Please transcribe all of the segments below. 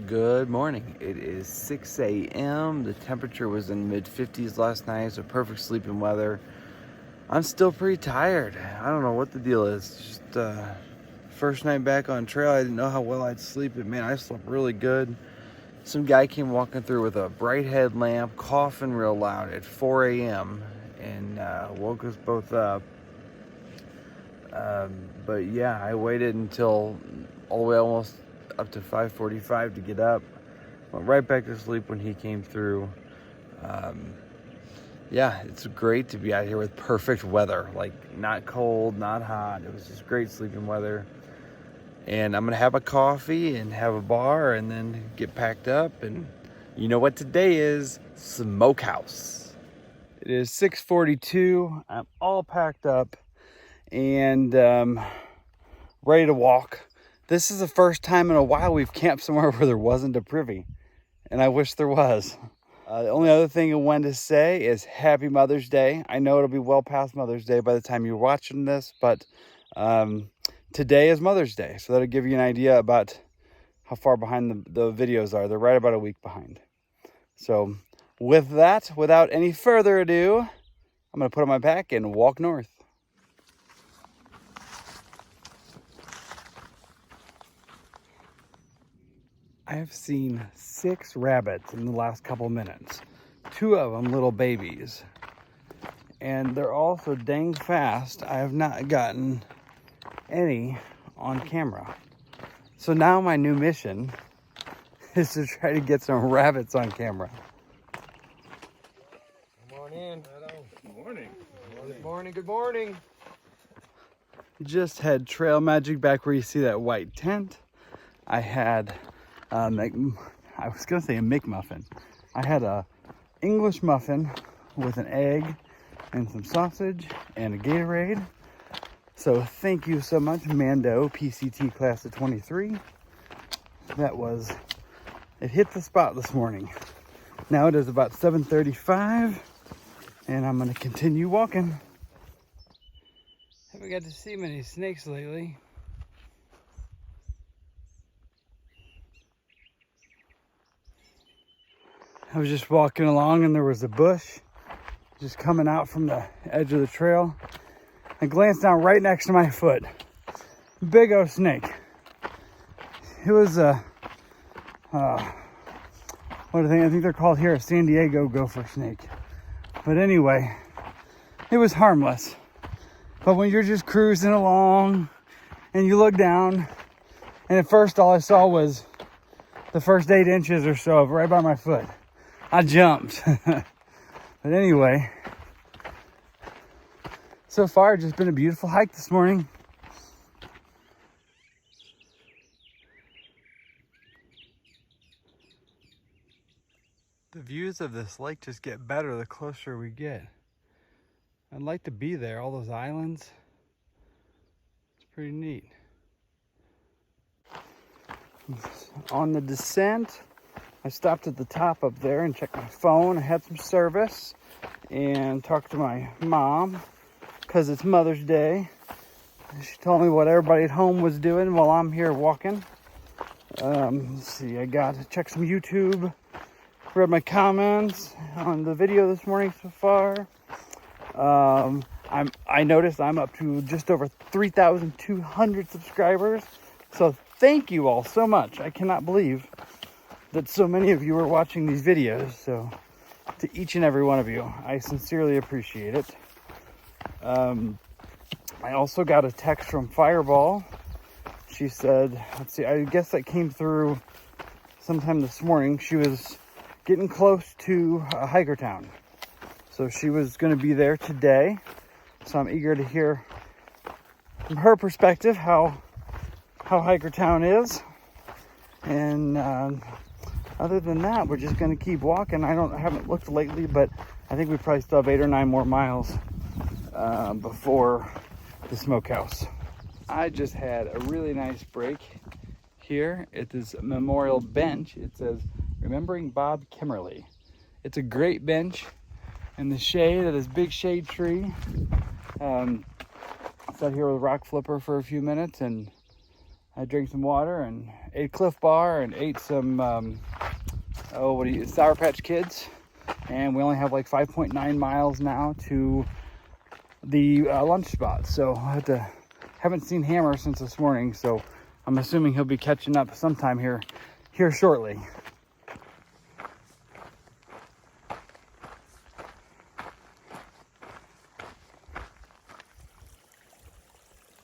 Good morning. It is 6 a.m. The temperature was in the mid-50s last night, so perfect sleeping weather. I'm still pretty tired. I don't know what the deal is. Just first night back on trail, I didn't know how well I'd sleep, but man, I slept really good. Some guy came walking through with a bright headlamp, coughing real loud at 4 a.m. and woke us both up. But yeah, I waited until all the way almost up to 5:45 to get up. Went right back to sleep when he came through. Yeah, it's great to be out here with perfect weather, like not cold, not hot. It was just great sleeping weather. And I'm gonna have a coffee and have a bar and then get packed up. And you know what today is? Smokehouse. It is 6:42. I'm all packed up and ready to walk. This is the first time in a while we've camped somewhere where there wasn't a privy, and I wish there was. The only other thing I wanted to say is Happy Mother's Day. I know it'll be well past Mother's Day by the time you're watching this, but today is Mother's Day, so that'll give you an idea about how far behind the videos are. They're right about a week behind. So with that, without any further ado, I'm going to put on my pack and walk north. I have seen 6 rabbits in the last couple minutes. 2 of them little babies. And they're all so dang fast, I have not gotten any on camera. So now my new mission is to try to get some rabbits on camera. Come on in. Hello. Good morning. Good morning. Good morning. Just had trail magic back where you see that white tent. I had I was gonna say a McMuffin. I had a English muffin with an egg and some sausage and a Gatorade. So thank you so much, Mando, PCT class of 23. It hit the spot this morning. Now it is about 7:35 and I'm gonna continue walking. Haven't got to see many snakes lately. I was just walking along and there was a bush just coming out from the edge of the trail. I glanced down right next to my foot. Big old snake. It was I think they're called here a San Diego gopher snake. But anyway, it was harmless. But when you're just cruising along and you look down, and at first all I saw was the first 8 inches or so of right by my foot. I jumped. But anyway, so far it's just been a beautiful hike this morning. The views of this lake just get better the closer we get. I'd like to be there, all those islands. It's pretty neat. On the descent, I stopped at the top up there and checked my phone. I had some service and talked to my mom because it's Mother's Day. She told me what everybody at home was doing while I'm here walking. Let's see, I got to check some YouTube. Read my comments on the video this morning so far. I noticed I'm up to just over 3,200 subscribers. So thank you all so much. I cannot believe that so many of you are watching these videos. So to each and every one of you, I sincerely appreciate it. I also got a text from Fireball. She said, let's see, I guess that came through sometime this morning. She was getting close to Hiker Town. So she was going to be there today. So I'm eager to hear from her perspective how Hiker Town is. And other than that, we're just going to keep walking. I haven't looked lately, but I think we probably still have 8 or 9 more miles before the smokehouse. I just had a really nice break here at this memorial bench. It says, "Remembering Bob Kimmerly." It's a great bench in the shade of this big shade tree. I sat here with a rock flipper for a few minutes and I drank some water and ate Cliff Bar and ate some Sour Patch Kids. And we only have like 5.9 miles now to the lunch spot. So haven't seen Hammer since this morning, so I'm assuming he'll be catching up sometime here shortly.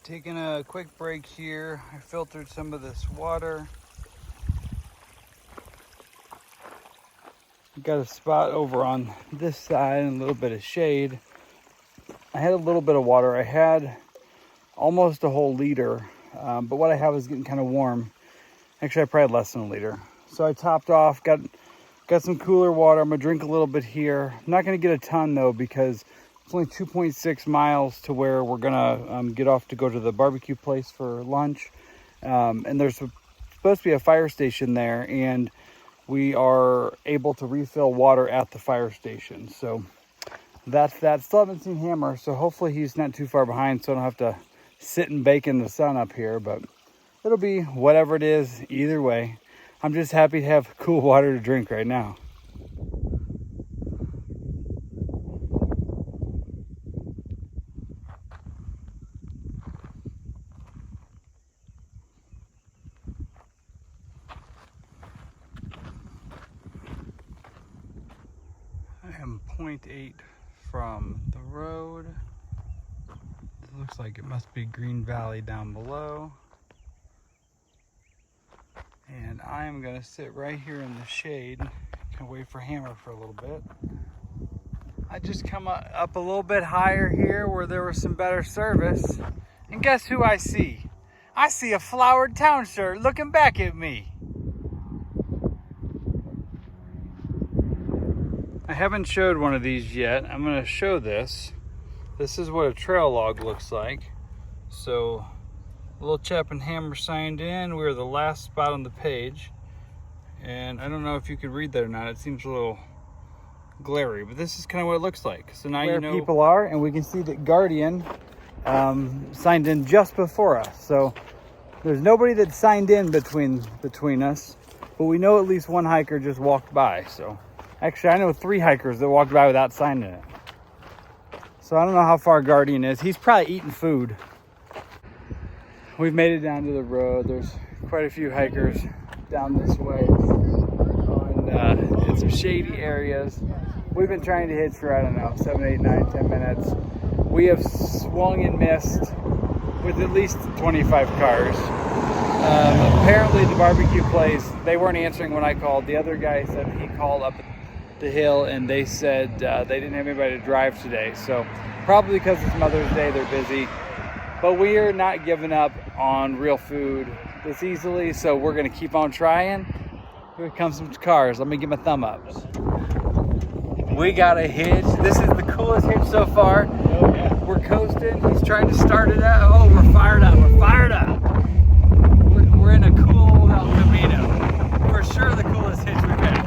Taking a quick break here. I filtered some of this water. Got a spot over on this side and a little bit of shade. I had a little bit of water. I had almost a whole liter, but what I have is getting kind of warm. Actually, I probably had less than a liter. So I topped off, got some cooler water. I'm gonna drink a little bit here. I'm not gonna get a ton though, because it's only 2.6 miles to where we're gonna get off to go to the barbecue place for lunch. And there's supposed to be a fire station there, and we are able to refill water at the fire station. So that's that. Still haven't seen Hammer, so hopefully he's not too far behind, so I don't have to sit and bake in the sun up here, but it'll be whatever it is either way. I'm just happy to have cool water to drink right now. I am 0.8 from the road. It looks like it must be Green Valley down below. And I am gonna sit right here in the shade and wait for Hammer for a little bit. I just come up a little bit higher here where there was some better service. And guess who I see? I see a Flowered Town shirt looking back at me. I haven't showed one of these yet. I'm gonna show this. This is what a trail log looks like. So Lil'Chap and Hammer signed in. We were the last spot on the page. And I don't know if you could read that or not. It seems a little glary, but this is kind of what it looks like. So now you know where people are, and we can see that Guardian signed in just before us. So there's nobody that signed in between us, but we know at least one hiker just walked by. So actually, I know 3 hikers that walked by without signing it. So I don't know how far Guardian is. He's probably eating food. We've made it down to the road. There's quite a few hikers down this way in some shady areas. We've been trying to hitch for, I don't know, 7, 8, 9, 10 minutes. We have swung and missed with at least 25 cars. Apparently the barbecue place, they weren't answering when I called. The other guy said he called up the hill and they said they didn't have anybody to drive today. So probably because it's Mother's Day, they're busy. But we are not giving up on real food this easily, so we're gonna keep on trying. Here comes some cars. Let me give my thumb up. We got a hitch. This is the coolest hitch so far. Oh, yeah. We're coasting. He's trying to start it out. Oh, we're fired up. We're fired up. We're in a cool El Camino. For sure the coolest hitch we've had.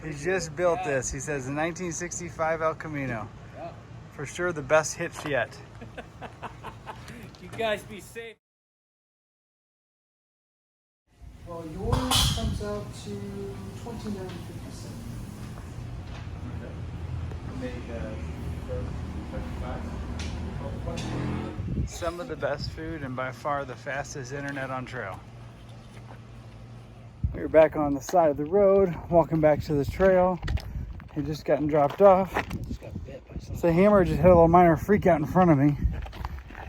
Woo! He just built this. He says 1965 El Camino. Yeah. For sure the best hitch yet. You guys be safe. Well, yours comes out to $29.57. Some of the best food and by far the fastest internet on trail. We're back on the side of the road, walking back to the trail. He just gotten dropped off. So Hammer just had a little minor freak out in front of me.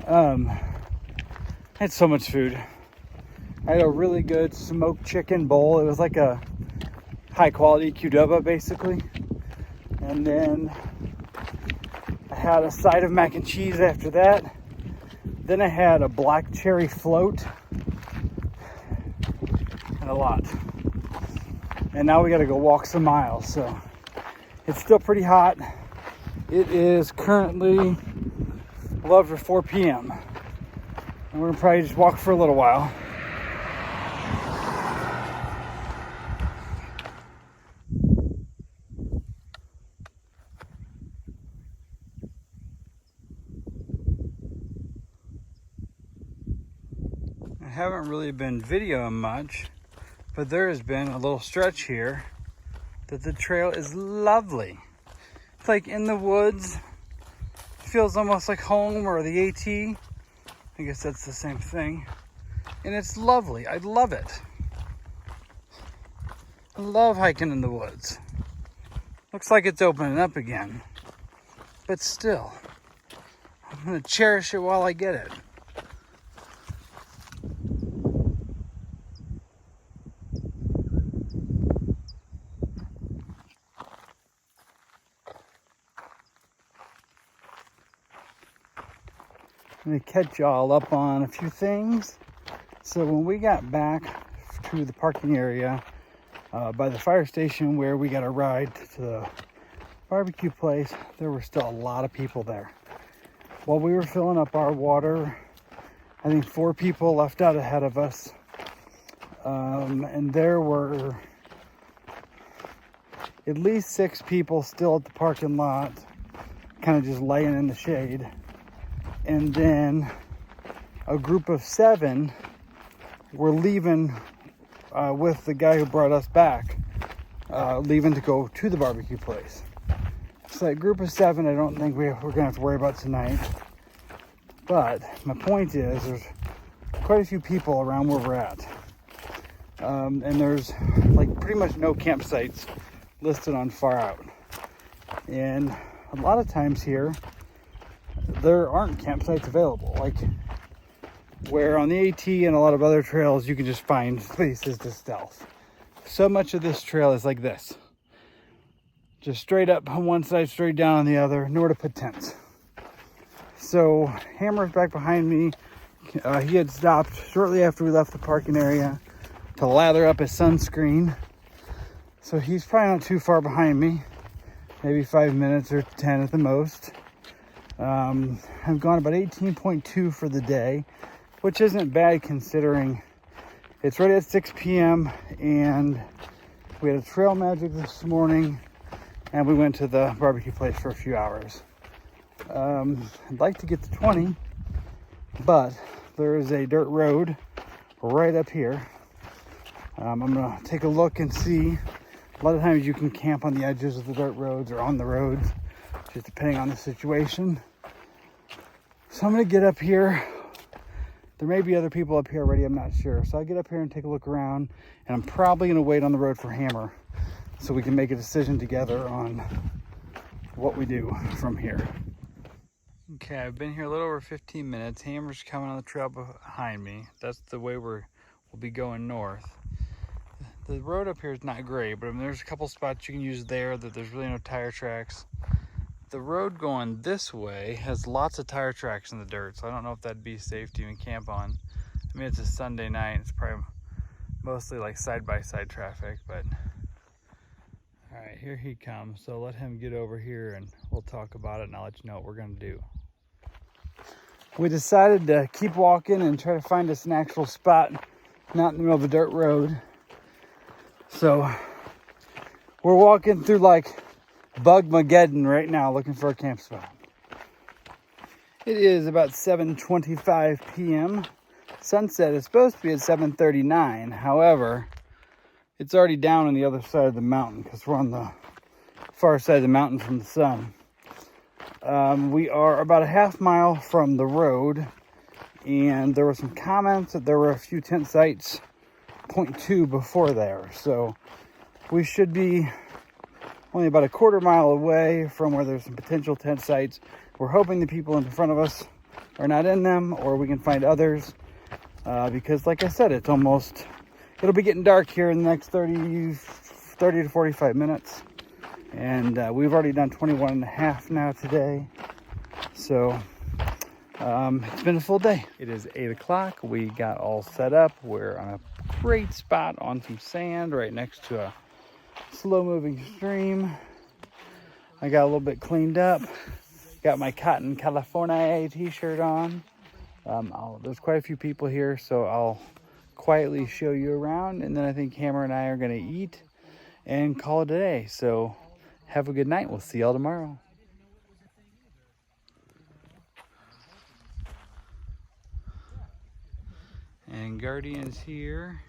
I had so much food. I had a really good smoked chicken bowl. It was like a high quality Qdoba basically. And then I had a side of mac and cheese after that. Then I had a black cherry float and a lot. And now we gotta go walk some miles. So it's still pretty hot. It is currently a little after 4 p.m. And we're gonna probably just walk for a little while. I haven't really been videoing much, but there has been a little stretch here that the trail is lovely. It's like in the woods. It feels almost like home or the AT. I guess that's the same thing. And it's lovely. I love it. I love hiking in the woods. Looks like it's opening up again. But still, I'm gonna cherish it while I get it. I'm gonna catch y'all up on a few things. So when we got back to the parking area by the fire station where we got a ride to the barbecue place, there were still a lot of people there. While we were filling up our water, I think 4 people left out ahead of us. And there were at least 6 people still at the parking lot, kind of just laying in the shade. And then a group of 7 were leaving with the guy who brought us back, leaving to go to the barbecue place. So that group of 7, I don't think we're going to have to worry about tonight. But my point is, there's quite a few people around where we're at. And there's like pretty much no campsites listed on Far Out. And a lot of times here, there aren't campsites available. Like where on the AT and a lot of other trails, you can just find places to stealth. So much of this trail is like this. Just straight up on one side, straight down on the other, nowhere to put tents. So Hammer's back behind me. He had stopped shortly after we left the parking area to lather up his sunscreen. So he's probably not too far behind me. Maybe 5 minutes or 10 at the most. I've gone about 18.2 for the day, which isn't bad considering it's right at 6 p.m. and we had a trail magic this morning and we went to the barbecue place for a few hours. I'd like to get to 20, but there is a dirt road right up here. I'm gonna take a look and see. A lot of times you can camp on the edges of the dirt roads or on the roads, just depending on the situation. So I'm gonna get up here. There may be other people up here already, I'm not sure. So I'll get up here and take a look around, and I'm probably gonna wait on the road for Hammer so we can make a decision together on what we do from here. Okay, I've been here a little over 15 minutes. Hammer's coming on the trail behind me. That's the way we'll be going north. The road up here is not great, but I mean, there's a couple spots you can use there that there's really no tire tracks. The road going this way has lots of tire tracks in the dirt, so I don't know if that'd be safe to even camp on. I mean, it's a Sunday night. It's probably mostly like side-by-side traffic, but all right, here he comes. So let him get over here and we'll talk about it and I'll let you know what we're gonna do. We decided to keep walking and try to find us an actual spot, not in the middle of a dirt road. So we're walking through like Bugmageddon right now looking for a camp spot. It is about 7:25 p.m. Sunset is supposed to be at 7:39. However, it's already down on the other side of the mountain because we're on the far side of the mountain from the sun. We are about a half mile from the road, and there were some comments that there were a few tent sites 0.2 before there. So we should be only about a quarter mile away from where there's some potential tent sites. We're hoping the people in front of us are not in them, or we can find others. Because like I said, it'll be getting dark here in the next 30 to 45 minutes. And we've already done 21 and a half now today. So it's been a full day. It is 8 o'clock. We got all set up. We're on a great spot on some sand right next to a slow moving stream. I got a little bit cleaned up. Got my Cotton California t-shirt on. There's quite a few people here, so I'll quietly show you around, and then I think Hammer and I are going to eat and call it a day. So have a good night. We'll see y'all tomorrow. And Guardian's here.